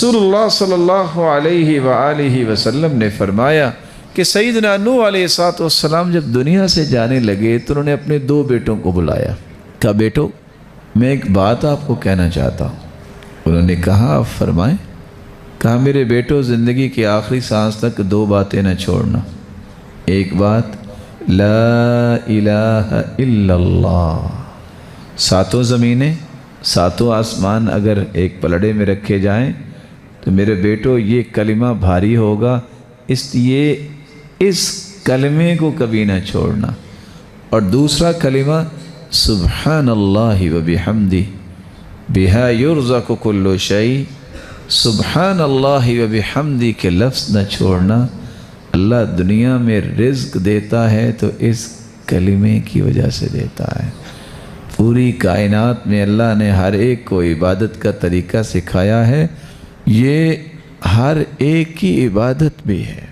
रसूलुल्लाह सल्लल्लाहु अलैहि वआलिहि वसल्लम ने फरमाया कि सैयदना नूह अलैहिस्सलाम जब दुनिया से जाने लगे तो उन्होंने अपने दो बेटों को बुलाया। कहा बेटो, मैं एक बात आपको कहना चाहता हूँ। उन्होंने कहा आप फरमाएं। कहा मेरे बेटो, ज़िंदगी की आखिरी सांस तक दो बातें न छोड़ना। एक बात ला इलाहा इल्लल्लाह, सातों ज़मीनें सातों आसमान अगर एक पलड़े में रखे जाएं तो मेरे बेटो ये कलिमा भारी होगा, इसलिए इस कलमे को कभी ना छोड़ना। और दूसरा कलिमा सुब्हानल्लाहि व बिहम्दी बिहा युरज़क़ु कुल्लु शै, सुब्हानल्लाहि व बिहम्दी के लफ्ज़ न छोड़ना। अल्लाह दुनिया में रिज़्क देता है तो इस कलिमे की वजह से देता है। पूरी कायनात में अल्लाह ने हर एक को इबादत का तरीका सिखाया है, ये हर एक की इबादत भी है।